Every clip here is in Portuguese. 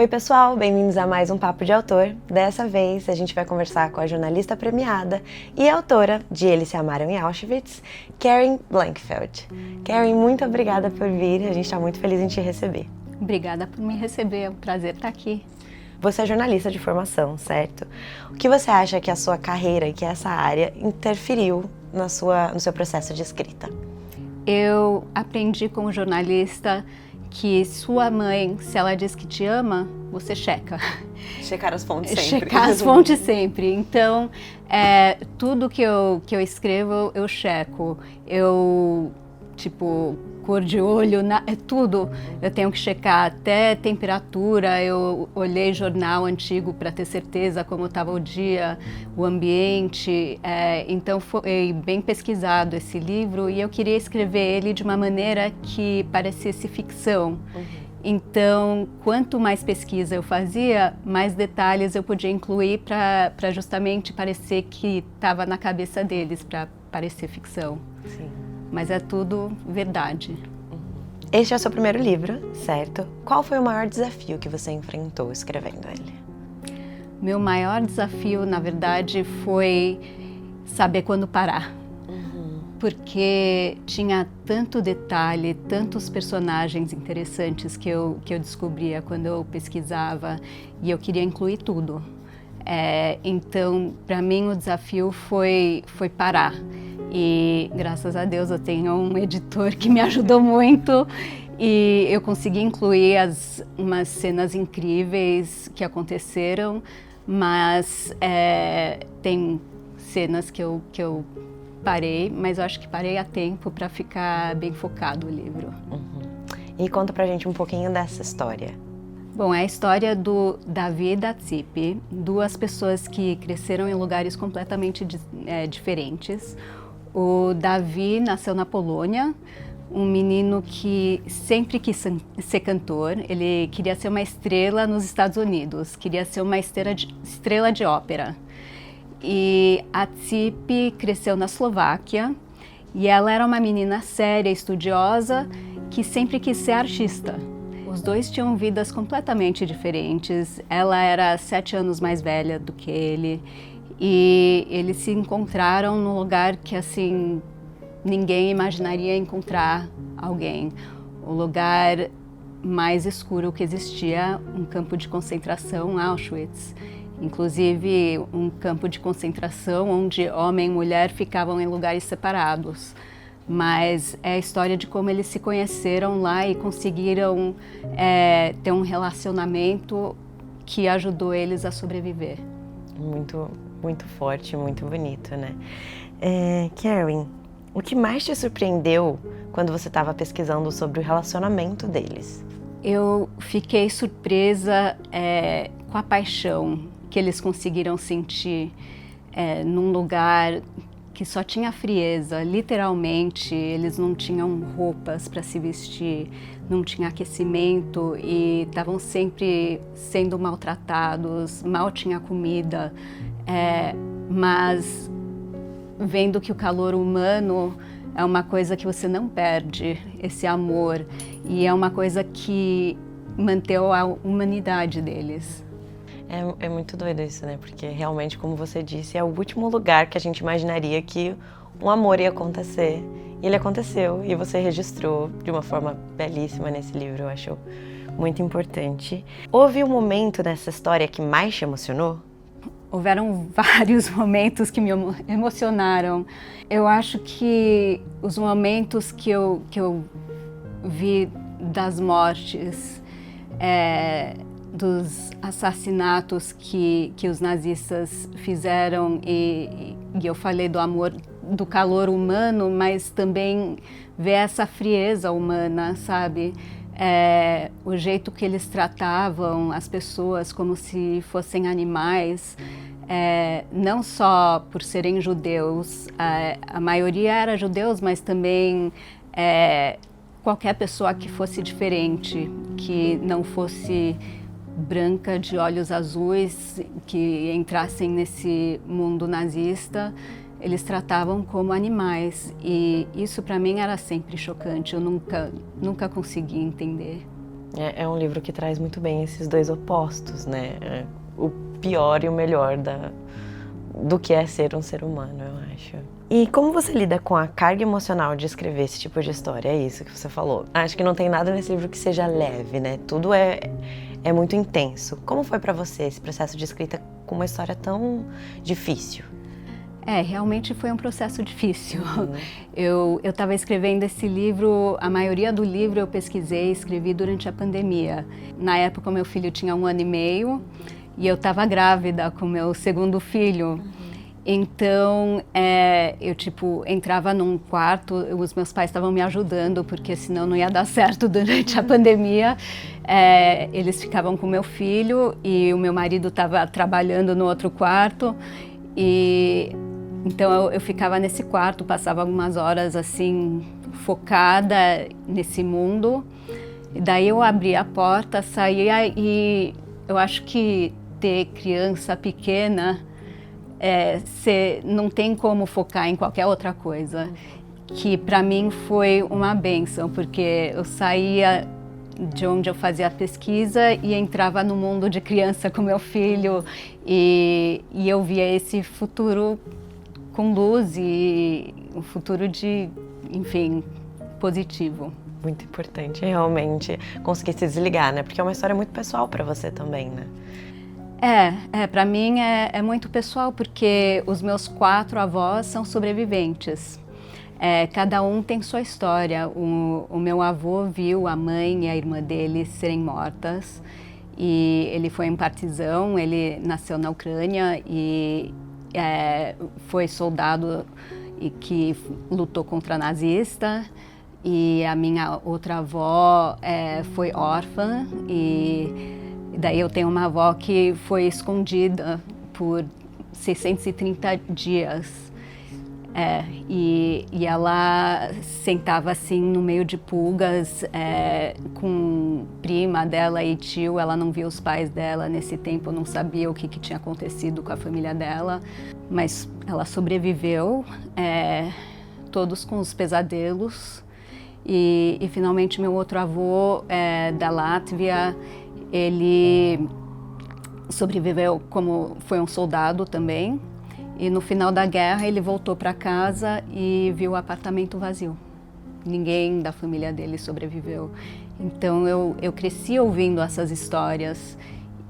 Oi pessoal, bem-vindos a mais um Papo de Autor. Dessa vez a gente vai conversar com a jornalista premiada e autora de Eles Se Amaram em Auschwitz, Karen Blankfeld. Karen, muito obrigada por vir, a gente está muito feliz em te receber. Obrigada por me receber, é um prazer estar aqui. Você é jornalista de formação, certo? O que você acha que a sua carreira e que essa área interferiu no seu processo de escrita? Eu aprendi como jornalista que sua mãe, se ela diz que te ama, você checa. Checar as fontes sempre. Checar as fontes sempre. Então, tudo que eu escrevo, eu checo. Cor de olho, tudo eu tenho que checar, até temperatura. Eu olhei jornal antigo para ter certeza como estava o dia, o ambiente. Então foi bem pesquisado esse livro e eu queria escrever ele de uma maneira que parecesse ficção. Então, quanto mais pesquisa eu fazia, mais detalhes eu podia incluir para justamente parecer que estava na cabeça deles, para parecer ficção. Sim. Mas é tudo verdade. Este é o seu primeiro livro, certo? Qual foi o maior desafio que você enfrentou escrevendo ele? Meu maior desafio, na verdade, foi saber quando parar. Porque tinha tanto detalhe, tantos personagens interessantes que eu descobria quando eu pesquisava e eu queria incluir tudo. Então, para mim, o desafio foi parar. E, graças a Deus, eu tenho um editor que me ajudou muito e eu consegui incluir umas cenas incríveis que aconteceram, mas tem cenas que eu parei, mas eu acho que parei a tempo para ficar bem focado o livro. E conta pra gente um pouquinho dessa história. Bom, é a história do Davi e da Tsipi, duas pessoas que cresceram em lugares completamente diferentes. O Davi nasceu na Polônia, um menino que sempre quis ser cantor. Ele queria ser uma estrela nos Estados Unidos, queria ser uma estrela de ópera. E a Tsipi cresceu na Eslováquia e ela era uma menina séria, estudiosa, que sempre quis ser artista. Os dois tinham vidas completamente diferentes. Ela era 7 anos mais velha do que ele. E eles se encontraram num lugar que, assim, ninguém imaginaria encontrar alguém. O lugar mais escuro que existia, um campo de concentração, Auschwitz. Inclusive, um campo de concentração onde homem e mulher ficavam em lugares separados. Mas é a história de como eles se conheceram lá e conseguiram ter um relacionamento que ajudou eles a sobreviver. Muito forte, muito bonito, né? Karen, o que mais te surpreendeu quando você estava pesquisando sobre o relacionamento deles? Eu fiquei surpresa com a paixão que eles conseguiram sentir num lugar que só tinha frieza, literalmente. Eles não tinham roupas para se vestir, não tinha aquecimento e estavam sempre sendo maltratados, mal tinha comida, mas vendo que o calor humano é uma coisa que você não perde, esse amor, e é uma coisa que manteve a humanidade deles. É muito doido isso, né? Porque realmente, como você disse, é o último lugar que a gente imaginaria que um amor ia acontecer. E ele aconteceu, e você registrou de uma forma belíssima nesse livro, eu acho muito importante. Houve um momento nessa história que mais te emocionou? Houveram vários momentos que me emocionaram. Eu acho que os momentos que eu vi das mortes, dos assassinatos que os nazistas fizeram e eu falei do amor, do calor humano, mas também ver essa frieza humana, sabe? O jeito que eles tratavam as pessoas como se fossem animais, não só por serem judeus, a maioria era judeus, mas também qualquer pessoa que fosse diferente, que não fosse branca, de olhos azuis, que entrassem nesse mundo nazista, eles tratavam como animais. E isso para mim era sempre chocante, eu nunca consegui entender. É um livro que traz muito bem esses dois opostos, né? O pior e o melhor do que é ser um ser humano, eu acho. E como você lida com a carga emocional de escrever esse tipo de história? É isso que você falou. Acho que não tem nada nesse livro que seja leve, né? Tudo é muito intenso. Como foi pra você esse processo de escrita com uma história tão difícil? Realmente foi um processo difícil. Eu estava escrevendo esse livro, a maioria do livro eu pesquisei e escrevi durante a pandemia. Na época, meu filho tinha 1 ano e meio e eu estava grávida com meu segundo filho. Então, eu entrava num quarto, os meus pais estavam me ajudando, porque senão não ia dar certo durante a pandemia. Eles ficavam com meu filho e o meu marido estava trabalhando no outro quarto. Então eu ficava nesse quarto, passava algumas horas assim, focada nesse mundo. E daí eu abria a porta, saía e eu acho que ter criança pequena, não tem como focar em qualquer outra coisa. Que para mim foi uma bênção, porque eu saía de onde eu fazia a pesquisa e entrava no mundo de criança com meu filho e eu via esse futuro com luz e um futuro positivo. Muito importante, realmente, conseguir se desligar, né? Porque é uma história muito pessoal para você também, né? Para mim é muito pessoal, porque os meus 4 avós são sobreviventes. Cada um tem sua história. O meu avô viu a mãe e a irmã dele serem mortas e ele foi um partisão, ele nasceu na Ucrânia e foi soldado e que lutou contra nazista. E a minha outra avó foi órfã e daí eu tenho uma avó que foi escondida por 630 dias. E ela sentava assim no meio de pulgas com prima dela e tio. Ela não via os pais dela nesse tempo, não sabia o que tinha acontecido com a família dela, mas ela sobreviveu, todos com os pesadelos. E finalmente meu outro avô da Látvia, ele sobreviveu como foi um soldado também. E no final da guerra ele voltou para casa e viu o apartamento vazio. Ninguém da família dele sobreviveu. Então eu cresci ouvindo essas histórias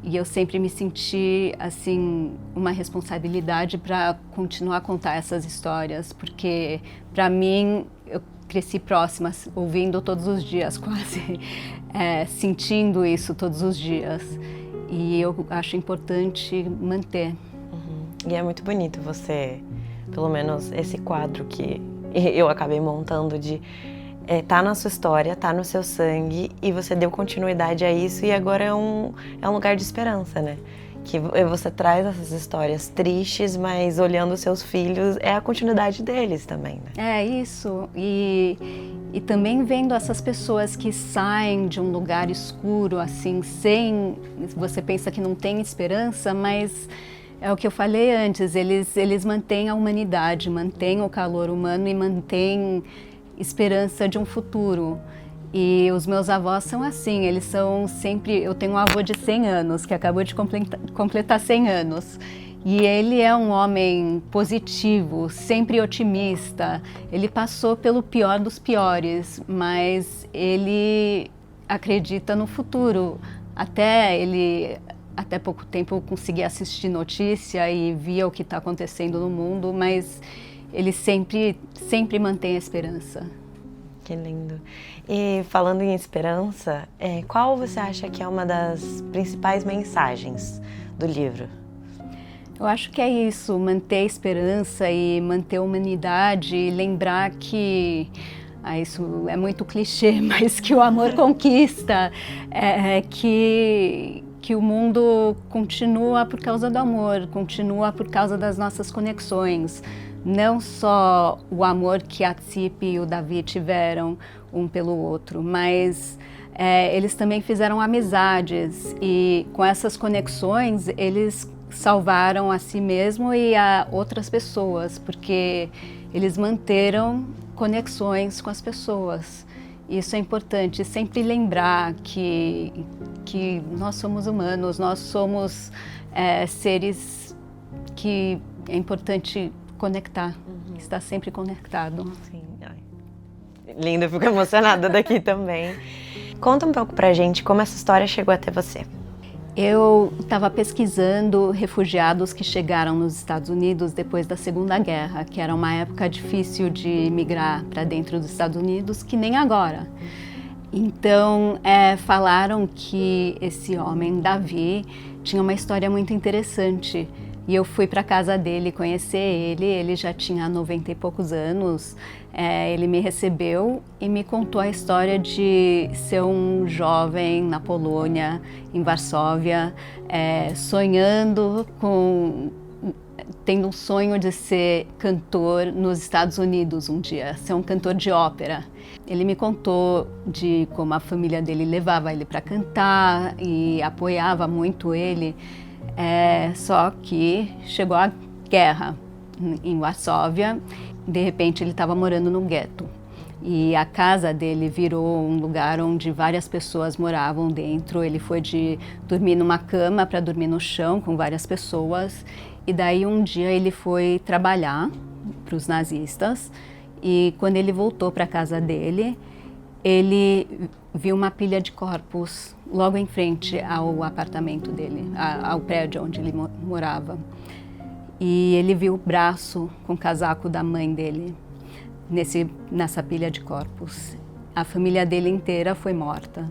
e eu sempre me senti assim uma responsabilidade para continuar a contar essas histórias, porque para mim eu cresci próxima, ouvindo todos os dias quase, sentindo isso todos os dias. E eu acho importante manter. E é muito bonito você, pelo menos esse quadro que eu acabei montando de tá na sua história, tá no seu sangue e você deu continuidade a isso e agora é um lugar de esperança, né? Que você traz essas histórias tristes, mas olhando os seus filhos, é a continuidade deles também, né? É isso, e também vendo essas pessoas que saem de um lugar escuro, assim, você pensa que não tem esperança, mas é o que eu falei antes, eles mantêm a humanidade, mantêm o calor humano e mantêm esperança de um futuro. E os meus avós são assim, eles são sempre... Eu tenho um avô de 100 anos, que acabou de completar 100 anos. E ele é um homem positivo, sempre otimista. Ele passou pelo pior dos piores, mas ele acredita no futuro. Até pouco tempo eu conseguia assistir notícia e via o que está acontecendo no mundo, mas ele sempre mantém a esperança. Que lindo. E falando em esperança, qual você acha que é uma das principais mensagens do livro? Eu acho que é isso, manter a esperança e manter a humanidade e lembrar que... isso é muito clichê, mas que o amor conquista, que o mundo continua por causa do amor, continua por causa das nossas conexões. Não só o amor que a Tsipi e o Davi tiveram um pelo outro, mas eles também fizeram amizades e com essas conexões eles salvaram a si mesmo e a outras pessoas, porque eles manteram conexões com as pessoas. Isso é importante, sempre lembrar que nós somos humanos, nós somos seres que é importante conectar, estar sempre conectado. Sim, ai. Lindo, eu fico emocionada daqui também. Conta um pouco pra gente como essa história chegou até você. Eu estava pesquisando refugiados que chegaram nos Estados Unidos depois da Segunda Guerra, que era uma época difícil de migrar para dentro dos Estados Unidos, que nem agora. Então, falaram que esse homem, Davi, tinha uma história muito interessante. E eu fui para a casa dele conhecer ele já tinha 90 e poucos anos. Ele me recebeu e me contou a história de ser um jovem na Polônia, em Varsóvia, sonhando tendo um sonho de ser cantor nos Estados Unidos um dia, ser um cantor de ópera. Ele me contou de como a família dele levava ele para cantar e apoiava muito ele. Só que chegou a guerra em Varsóvia, de repente ele estava morando no gueto e a casa dele virou um lugar onde várias pessoas moravam dentro. Ele foi de dormir numa cama para dormir no chão com várias pessoas e daí um dia ele foi trabalhar para os nazistas e quando ele voltou para a casa dele, ele viu uma pilha de corpos logo em frente ao apartamento dele, ao prédio onde ele morava. E ele viu o braço com o casaco da mãe dele nessa pilha de corpos. A família dele inteira foi morta.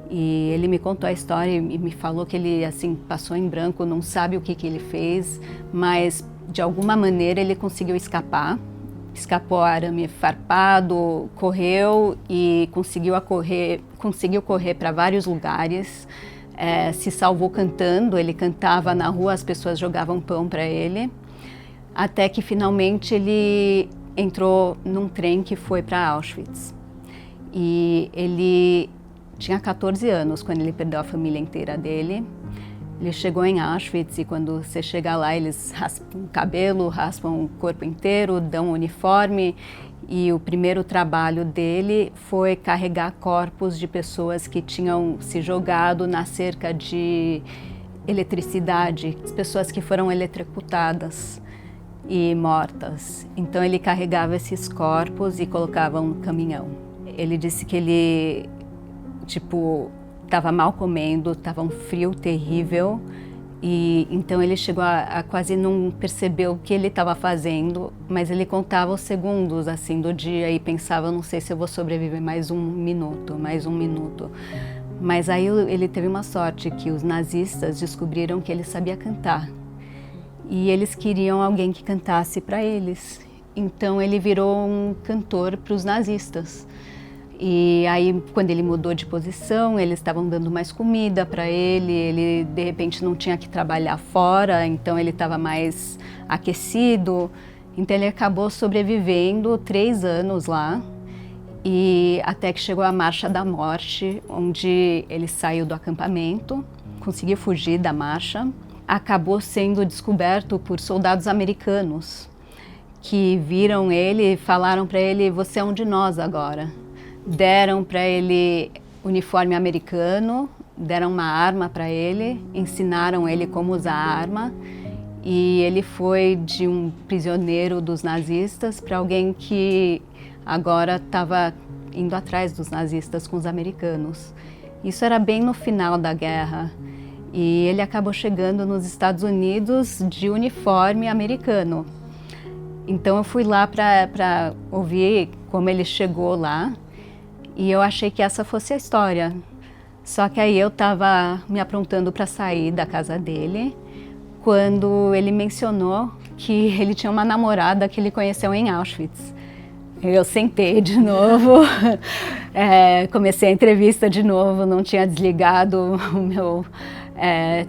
E ele me contou a história e me falou que ele assim passou em branco, não sabe o que ele fez, mas de alguma maneira ele conseguiu escapar. Escapou arame farpado, correu e conseguiu correr para vários lugares, se salvou cantando. Ele cantava na rua, as pessoas jogavam pão para ele, até que finalmente ele entrou num trem que foi para Auschwitz. E ele tinha 14 anos quando ele perdeu a família inteira dele. Ele chegou em Auschwitz e quando você chega lá, eles raspam o cabelo, raspam o corpo inteiro, dão um uniforme. E o primeiro trabalho dele foi carregar corpos de pessoas que tinham se jogado na cerca de eletricidade, as pessoas que foram eletrocutadas e mortas. Então ele carregava esses corpos e colocava no caminhão. Ele disse que ele, estava mal comendo, estava um frio terrível e então ele chegou a quase não perceber o que ele estava fazendo, mas ele contava os segundos assim do dia e pensava, não sei se eu vou sobreviver mais um minuto. Mas aí ele teve uma sorte que os nazistas descobriram que ele sabia cantar e eles queriam alguém que cantasse para eles. Então ele virou um cantor para os nazistas. E aí, quando ele mudou de posição, eles estavam dando mais comida para ele de repente não tinha que trabalhar fora, então ele estava mais aquecido. Então ele acabou sobrevivendo 3 anos lá, e até que chegou a Marcha da Morte, onde ele saiu do acampamento, conseguiu fugir da marcha, acabou sendo descoberto por soldados americanos, que viram ele e falaram para ele, você é um de nós agora. Deram para ele uniforme americano, deram uma arma para ele, ensinaram ele como usar a arma e ele foi de um prisioneiro dos nazistas para alguém que agora estava indo atrás dos nazistas com os americanos. Isso era bem no final da guerra e ele acabou chegando nos Estados Unidos de uniforme americano. Então eu fui lá para ouvir como ele chegou lá. E eu achei que essa fosse a história. Só que aí eu estava me aprontando para sair da casa dele, quando ele mencionou que ele tinha uma namorada que ele conheceu em Auschwitz. Eu sentei de novo, comecei a entrevista de novo, não tinha desligado o meu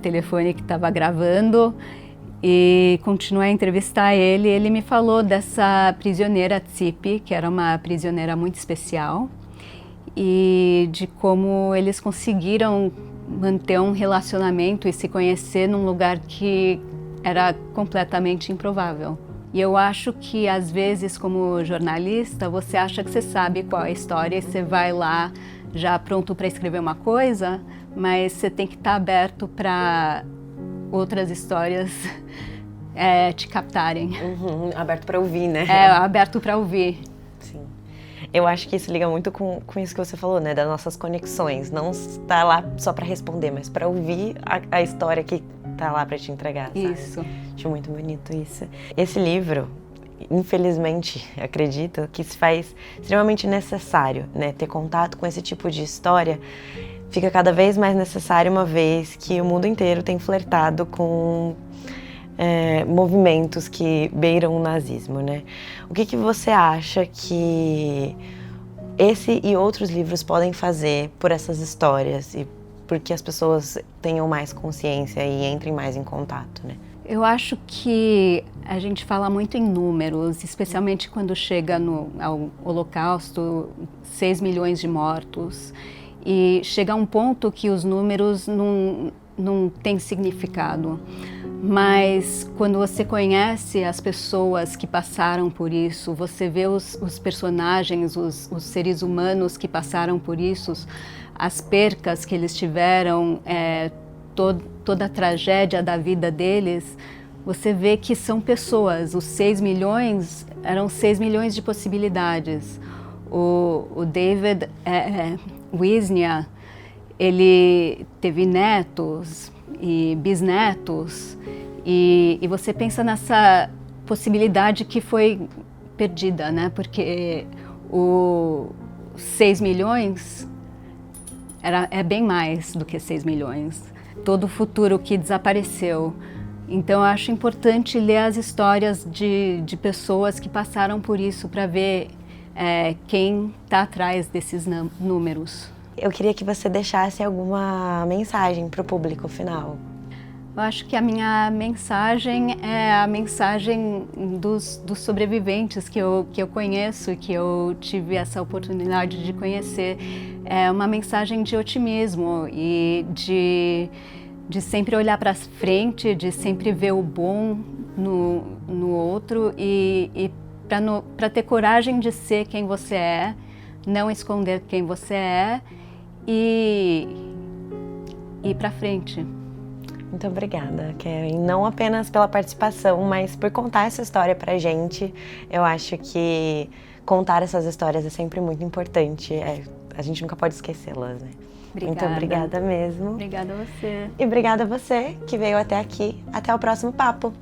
telefone que estava gravando. E continuei a entrevistar ele. Ele me falou dessa prisioneira Tzipi, que era uma prisioneira muito especial, e de como eles conseguiram manter um relacionamento e se conhecer num lugar que era completamente improvável. E eu acho que, às vezes, como jornalista, você acha que você sabe qual é a história e você vai lá já pronto para escrever uma coisa, mas você tem que estar aberto para outras histórias te captarem. Aberto para ouvir, né? Aberto para ouvir. Sim. Eu acho que isso liga muito com isso que você falou, né? Das nossas conexões. Não estar lá só para responder, mas para ouvir a história que tá lá para te entregar, sabe? Isso. Acho muito bonito isso. Esse livro, infelizmente, acredito que se faz extremamente necessário, né? Ter contato com esse tipo de história fica cada vez mais necessário, uma vez que o mundo inteiro tem flertado com movimentos que beiram o nazismo, né? O que você acha que esse e outros livros podem fazer por essas histórias e por que as pessoas tenham mais consciência e entrem mais em contato, né? Eu acho que a gente fala muito em números, especialmente quando chega ao Holocausto, 6 milhões de mortos, e chega a um ponto que os números não têm significado. Mas quando você conhece as pessoas que passaram por isso, você vê os personagens, os seres humanos que passaram por isso, as percas que eles tiveram, toda a tragédia da vida deles, você vê que são pessoas. Os 6 milhões eram 6 milhões de possibilidades. O David Wisnia, ele teve netos e bisnetos, e você pensa nessa possibilidade que foi perdida, né? Porque o 6 milhões é bem mais do que 6 milhões. Todo o futuro que desapareceu. Então, eu acho importante ler as histórias de pessoas que passaram por isso para ver quem está atrás desses números. Eu queria que você deixasse alguma mensagem para o público final. Eu acho que a minha mensagem é a mensagem dos sobreviventes que eu conheço e que eu tive essa oportunidade de conhecer. É uma mensagem de otimismo e de sempre olhar para frente, de sempre ver o bom no outro e para ter coragem de ser quem você é, não esconder quem você é e ir para frente. Muito obrigada, Karen. Não apenas pela participação, mas por contar essa história pra gente. Eu acho que contar essas histórias é sempre muito importante. A gente nunca pode esquecê-las, né? Obrigada. Muito obrigada mesmo. Obrigada a você. E obrigada a você que veio até aqui. Até o próximo papo.